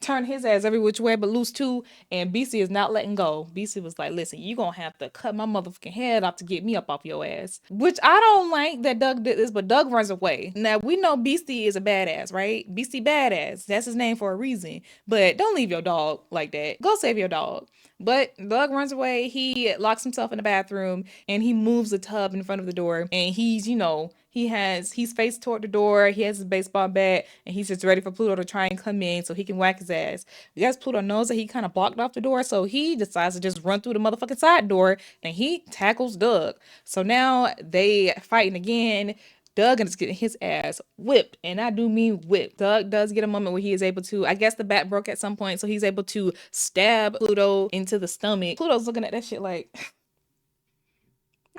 turn his ass every which way but loose too. And BC is not letting go. BC was like, listen, you gonna have to cut my motherfucking head off to get me up off your ass. Which I don't like that Doug did this, but Doug runs away. Now we know BC is a badass, right? BC badass. That's his name for a reason. But don't leave your dog like that. Go save your dog. But Doug runs away. He locks himself in the bathroom and he moves the tub in front of the door. And he's, he's faced toward the door. He has his baseball bat and he's just ready for Pluto to try and come in so he can whack his ass. Yes, Pluto knows that he kind of blocked off the door, so he decides to just run through the motherfucking side door and he tackles Doug. So now they fighting again. Doug is getting his ass whipped, and I do mean whipped. Doug does get a moment where he is able to, I guess the bat broke at some point, so he's able to stab Pluto into the stomach. Pluto's looking at that shit like,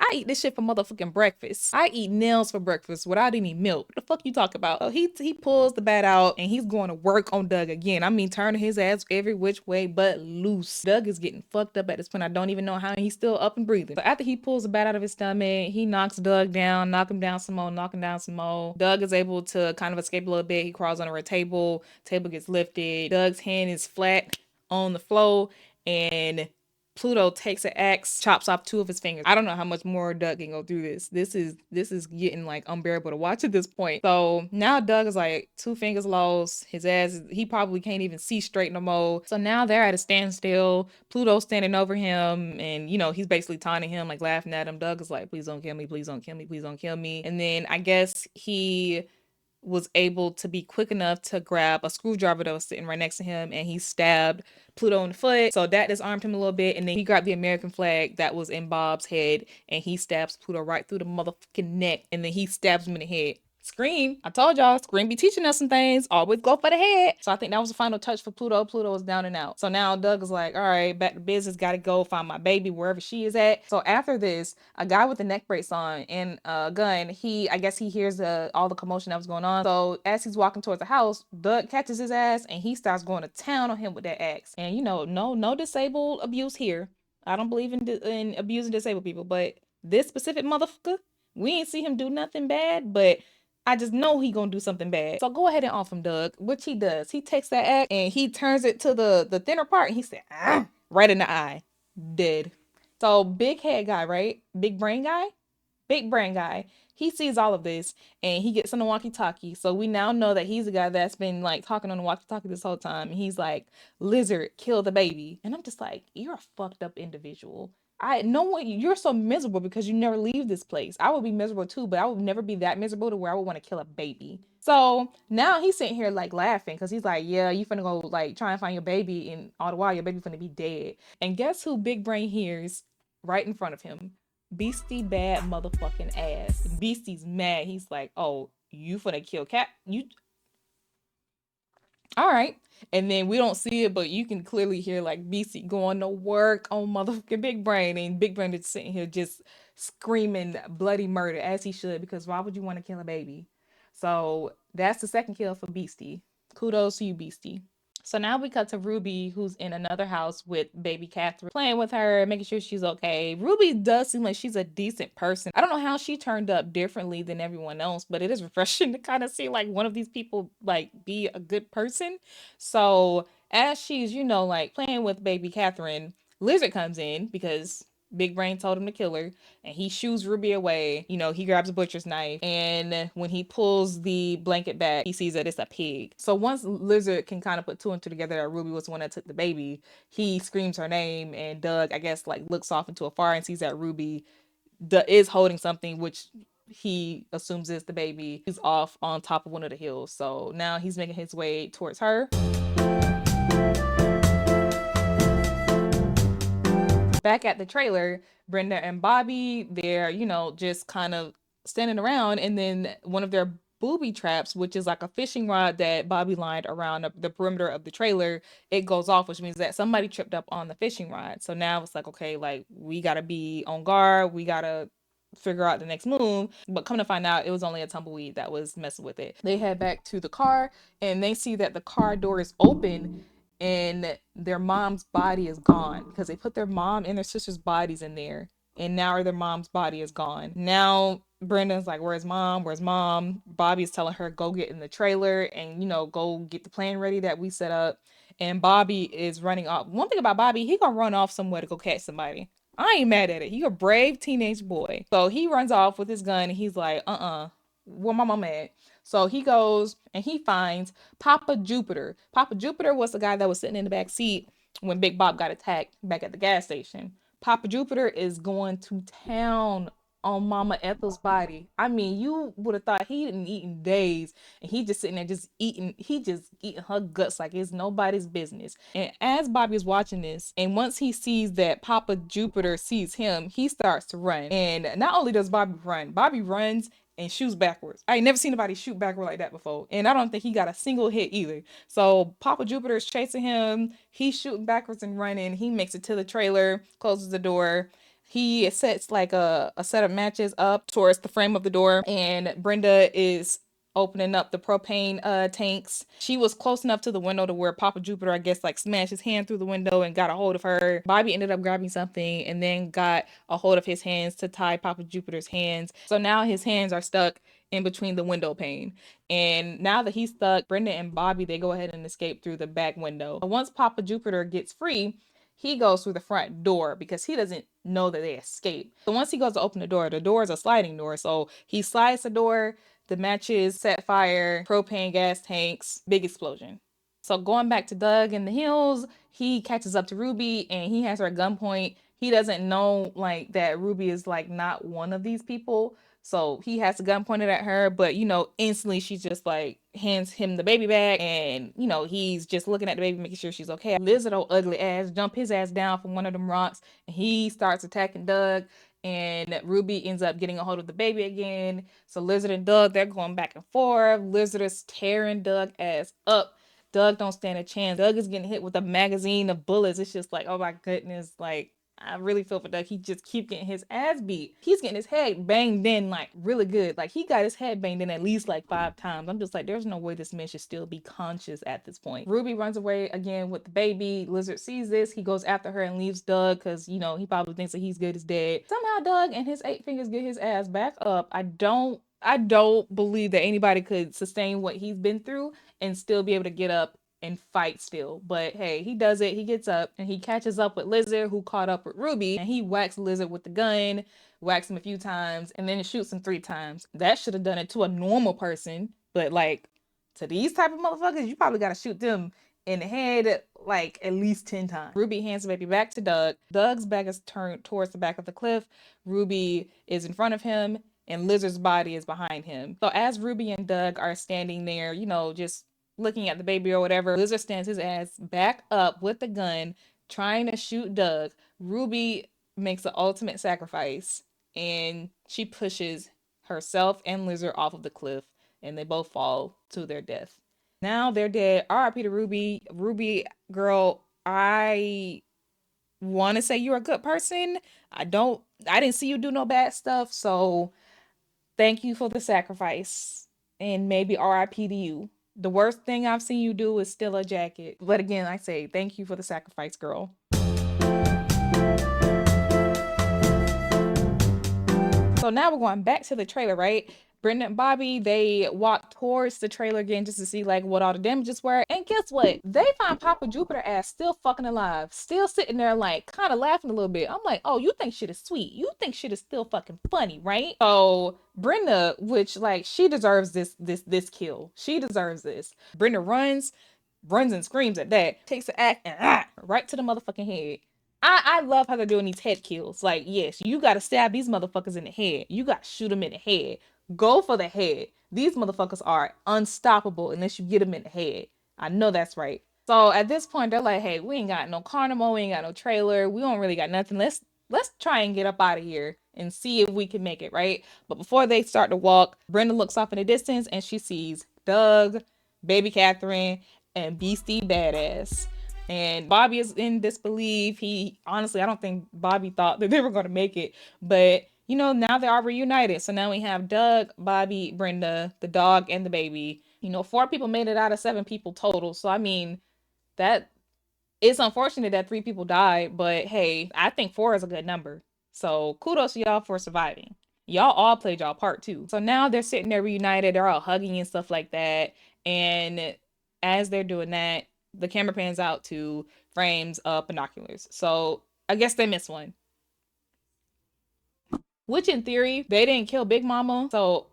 I eat this shit for motherfucking breakfast. I eat nails for breakfast without any milk. What the fuck you talk about? So he pulls the bat out and he's going to work on Doug again. I mean, turning his ass every which way but loose. Doug is getting fucked up at this point. I don't even know how he's still up and breathing. So after he pulls the bat out of his stomach, he knocks Doug down, knock him down some more, knock him down some more. Doug is able to kind of escape a little bit. He crawls under a table. Table gets lifted. Doug's hand is flat on the floor and Pluto takes an axe, chops off two of his fingers. I don't know how much more Doug can go through this. This is getting like unbearable to watch at this point. So now Doug is like two fingers lost. His ass, he probably can't even see straight no more. So now they're at a standstill. Pluto's standing over him and he's basically taunting him, like laughing at him. Doug is like, please don't kill me, please don't kill me, please don't kill me. And then I guess he was able to be quick enough to grab a screwdriver that was sitting right next to him and he stabbed Pluto in the foot. So that disarmed him a little bit. And then he grabbed the American flag that was in Bob's head and he stabs Pluto right through the motherfucking neck. And then he stabs him in the head. Scream. I told y'all, Scream be teaching us some things. Always go for the head. So I think that was the final touch for Pluto. Pluto was down and out. So now Doug is like, all right, back to business. Gotta go find my baby wherever she is at. So after this, a guy with the neck brace on and a gun, I guess he hears all the commotion that was going on. So as he's walking towards the house, Doug catches his ass and he starts going to town on him with that axe. And no disabled abuse here. I don't believe in abusing disabled people, but this specific motherfucker, we ain't see him do nothing bad, but I just know he gonna do something bad. So go ahead and off him, Doug. Which he does. He takes that axe and he turns it to the thinner part and he said, ah, right in the eye. Dead. So big head guy, right? Big brain guy? Big brain guy. He sees all of this and he gets on the walkie-talkie. So we now know that he's the guy that's been like talking on the walkie-talkie this whole time. And he's like, Lizard, kill the baby. And I'm just like, you're a fucked up individual. I know what you're so miserable because you never leave this place. I would be miserable too, but I would never be that miserable to where I would want to kill a baby. So now he's sitting here like laughing because he's like, yeah, you finna go like try and find your baby, and all the while your baby finna be dead. And guess who Big Brain hears right in front of him? Beastie bad motherfucking ass. Beastie's mad. He's like, oh, you finna kill Cat? You all right. And then we don't see it, but you can clearly hear like BC going to work on motherfucking Big Brain. And Big Brain is sitting here just screaming bloody murder as he should, because why would you want to kill a baby? So that's the second kill for Beastie. Kudos to you, Beastie. So now we cut to Ruby, who's in another house with baby Catherine, playing with her, making sure she's okay. Ruby does seem like she's a decent person. I don't know how she turned up differently than everyone else, but it is refreshing to kind of see like one of these people like be a good person. So as she's, like playing with baby Catherine, Lizard comes in because Big Brain told him to kill her, and he shoos Ruby away. He grabs a butcher's knife, and when he pulls the blanket back, he sees that it's a pig. So once Lizard can kind of put two and two together that Ruby was the one that took the baby, he screams her name, and Doug, I guess, like looks off into a fire and sees that Ruby is holding something, which he assumes is the baby. He's off on top of one of the hills. So now he's making his way towards her. Back at the trailer, Brenda and Bobby, they're, just kind of standing around, and then one of their booby traps, which is like a fishing rod that Bobby lined around the perimeter of the trailer, it goes off, which means that somebody tripped up on the fishing rod. So now it's like, okay, like we gotta be on guard, we gotta figure out the next move. But come to find out, it was only a tumbleweed that was messing with it. They head back to the car and they see that the car door is open and their mom's body is gone because they put their mom and their sister's bodies in there, and now their mom's body is gone. Now Brenda's like, where's mom? Where's mom? Bobby's telling her, go get in the trailer and, go get the plan ready that we set up. and Bobby is running off. One thing about Bobby, he gonna run off somewhere to go catch somebody. I ain't mad at it. He a brave teenage boy. So he runs off with his gun and he's like, where my mama at? So he goes and he finds Papa Jupiter. Papa Jupiter was the guy that was sitting in the back seat when Big Bob got attacked back at the gas station. Papa Jupiter is going to town on Mama Ethel's body. I mean, you would have thought he didn't eat in days, and he just sitting there just eating. He just eating her guts like it's nobody's business. And as Bobby is watching this, and once he sees that Papa Jupiter sees him, he starts to run. And not only does Bobby run, Bobby runs and shoots backwards. I ain't never seen anybody shoot backward like that before. And I don't think he got a single hit either. So Papa Jupiter is chasing him. He's shooting backwards and running. He makes it to the trailer, closes the door. He sets like a set of matches up towards the frame of the door, and Brenda is opening up the propane tanks. She was close enough to the window to where Papa Jupiter, I guess, like smashed his hand through the window and got a hold of her. Bobby ended up grabbing something and then got a hold of his hands to tie Papa Jupiter's hands. So now his hands are stuck in between the window pane. And now that he's stuck, Brenda and Bobby, they go ahead and escape through the back window. Once Papa Jupiter gets free, he goes through the front door because he doesn't know that they escaped. So once he goes to open the door is a sliding door. So he slides the door, the matches set fire, propane gas tanks, big explosion. So going back to Doug in the hills, he catches up to Ruby and he has her at gunpoint. He doesn't know like that Ruby is like not one of these people. So he has a gun pointed at her, but instantly she's just like hands him the baby back, and he's just looking at the baby, making sure she's okay. Lizard, old ugly ass, jump his ass down from one of them rocks, and he starts attacking Doug. And Ruby ends up getting a hold of the baby again. So Lizard and Doug, they're going back and forth. Lizard is tearing Doug ass up. Doug don't stand a chance. Doug is getting hit with a magazine of bullets. It's just like, oh my goodness, like I really feel for Doug. He just keep getting his ass beat. He's getting his head banged in like really good. Like he got his head banged in at least like 5 times. I'm just like, there's no way this man should still be conscious at this point. Ruby runs away again with the baby. Lizard sees this. He goes after her and leaves Doug because, he probably thinks that he's good as dead. Somehow Doug and his 8 fingers get his ass back up. I don't believe that anybody could sustain what he's been through and still be able to get up and fight still. But hey, he does it. He gets up and he catches up with Lizard, who caught up with Ruby, and he whacks Lizard with the gun, whacks him a few times, and then it shoots him 3 times. That should have done it to a normal person, but like to these type of motherfuckers, you probably gotta shoot them in the head like at least 10 times. Ruby hands the baby back to Doug. Doug's back is turned towards the back of the cliff. Ruby is in front of him and Lizard's body is behind him. So as Ruby and Doug are standing there, just looking at the baby or whatever, Lizard stands his ass back up with the gun, trying to shoot Doug. Ruby makes the ultimate sacrifice and she pushes herself and Lizard off of the cliff, and they both fall to their death. Now they're dead. RIP to Ruby. Ruby, girl, I want to say you're a good person. I didn't see you do no bad stuff, so thank you for the sacrifice. And maybe RIP to you. The worst thing I've seen you do is steal a jacket. But again, I say thank you for the sacrifice, girl. So now we're going back to the trailer, right? Brenda and Bobby, they walk towards the trailer again just to see like what all the damages were. And guess what? They find Papa Jupiter ass still fucking alive. Still sitting there like kind of laughing a little bit. I'm like, oh, you think shit is sweet. You think shit is still fucking funny, right? So Brenda, which like she deserves this kill. She deserves this. Brenda runs and screams at that, takes the axe and right to the motherfucking head. I love how they're doing these head kills. Like, yes, you gotta stab these motherfuckers in the head. You gotta shoot them in the head. Go for the head. These motherfuckers are unstoppable unless you get them in the head. I know that's right. So at this point, they're like, hey, we ain't got no carnival, we ain't got no trailer, we don't really got nothing. Let's try and get up out of here and see if we can make it, right? But before they start to walk, Brenda looks off in the distance and she sees Doug, baby Catherine, and Beastie Badass. And Bobby is in disbelief. He honestly, I don't think Bobby thought that they were going to make it. But, now they are reunited. So now we have Doug, Bobby, Brenda, the dog, and the baby. 4 people made it out of 7 people total. So, I mean, that it's unfortunate that 3 people died. But hey, I think 4 is a good number. So kudos to y'all for surviving. Y'all all played y'all part too. So now they're sitting there reunited. They're all hugging and stuff like that. And as they're doing that, the camera pans out to frames of binoculars. So I guess they missed one. Which in theory, they didn't kill Big Mama. So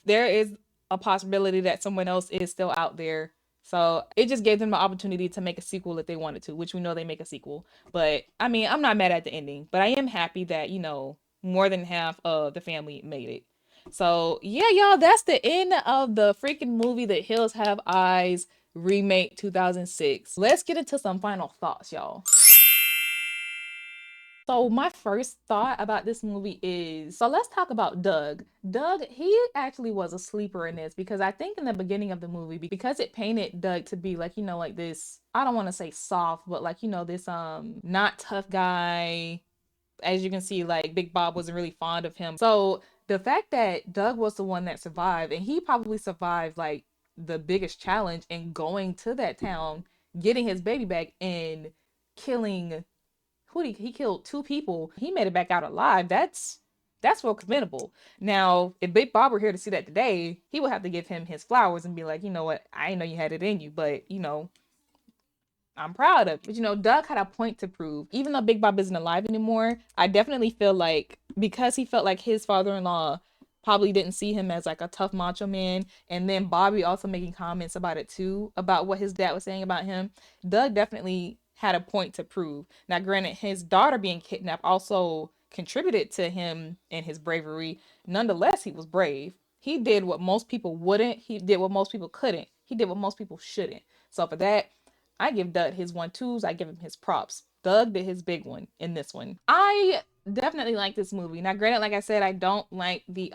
there is a possibility that someone else is still out there. So it just gave them the opportunity to make a sequel if they wanted to, which we know they make a sequel. But I mean, I'm not mad at the ending, but I am happy that, more than half of the family made it. So yeah, y'all, that's the end of the freaking movie The Hills Have Eyes remake 2006. Let's get into some final thoughts, y'all. So my first thought about this movie is, so let's talk about Doug. Doug, he actually was a sleeper in this because I think in the beginning of the movie, because it painted Doug to be like, like this, I don't want to say soft, but like, this not tough guy. As you can see, like Big Bob wasn't really fond of him. So the fact that Doug was the one that survived, and he probably survived like the biggest challenge in going to that town, getting his baby back and killing he killed two people. He made it back out alive. That's real commendable. Now, if Big Bob were here to see that today, he would have to give him his flowers and be like, you know what, I didn't know you had it in you, but I'm proud of. But Doug had a point to prove. Even though Big Bob isn't alive anymore, I definitely feel like because he felt like his father-in-law probably didn't see him as like a tough macho man, and then Bobby also making comments about it too, about what his dad was saying about him. Doug definitely had a point to prove. Now, granted, his daughter being kidnapped also contributed to him and his bravery. Nonetheless, he was brave. He did what most people wouldn't. He did what most people couldn't. He did what most people shouldn't. So for that, I give Doug his 1-2s. I give him his props. Doug did his big one in this one. I definitely like this movie. Now, granted, like I said, I don't like the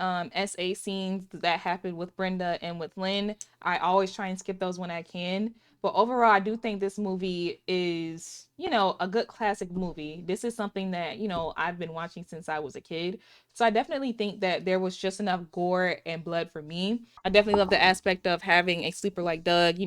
SA scenes that happened with Brenda and with Lynn. I always try and skip those when I can. But overall, I do think this movie is, a good classic movie. This is something that, I've been watching since I was a kid. So I definitely think that there was just enough gore and blood for me. I definitely love the aspect of having a sleeper like Doug,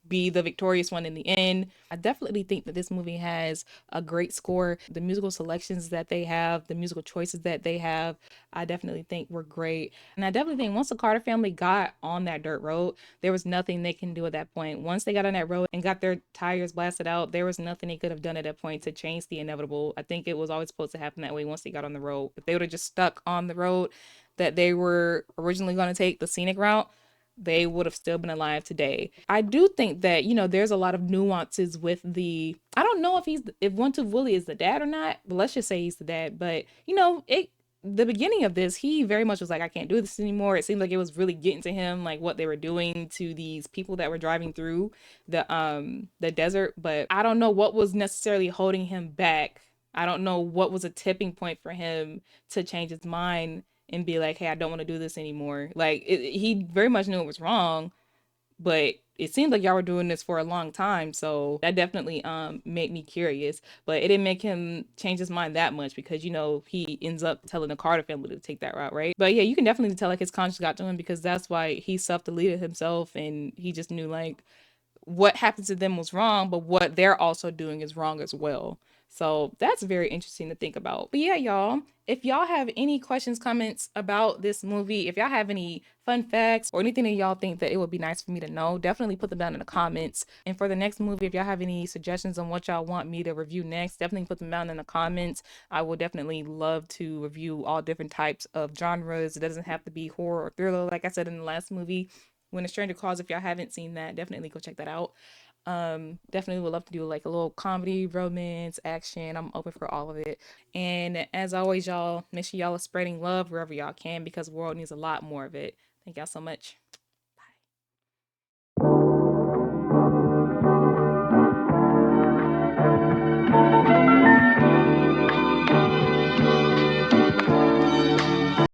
be the victorious one in the end. I definitely think that this movie has a great score. The musical selections that they have, the musical choices that they have, I definitely think were great. And I definitely think once the Carter family got on that dirt road, there was nothing they can do at that point. Once they got on that road and got their tires blasted out, there was nothing they could have done at that point to change the inevitable. I think it was always supposed to happen that way once they got on the road. If they would have just stuck on the road that they were originally going to take, the scenic route, they would have still been alive today. I do think that, there's a lot of nuances with I don't know if One Two Willie is the dad or not, but let's just say he's the dad. But, the beginning of this, he very much was like, I can't do this anymore. It seemed like it was really getting to him, like what they were doing to these people that were driving through the desert. But I don't know what was necessarily holding him back. I don't know what was a tipping point for him to change his mind and be like, hey, I don't want to do this anymore. Like he very much knew it was wrong, but it seemed like y'all were doing this for a long time. So that definitely made me curious. But it didn't make him change his mind that much because he ends up telling the Carter family to take that route, right? But yeah, you can definitely tell like his conscience got to him because that's why he self-deleted himself and he just knew like what happened to them was wrong, but what they're also doing is wrong as well. So that's very interesting to think about. But yeah, y'all, if y'all have any questions, comments about this movie, if y'all have any fun facts or anything that y'all think that it would be nice for me to know, definitely put them down in the comments. And for the next movie, if y'all have any suggestions on what y'all want me to review next, definitely put them down in the comments. I will definitely love to review all different types of genres. It doesn't have to be horror or thriller, like I said in the last movie. When a Stranger Calls, if y'all haven't seen that, definitely go check that out. Definitely would love to do like a little comedy, romance, action. I'm open for all of it. And as always, y'all, make sure y'all are spreading love wherever y'all can because the world needs a lot more of it. Thank y'all so much.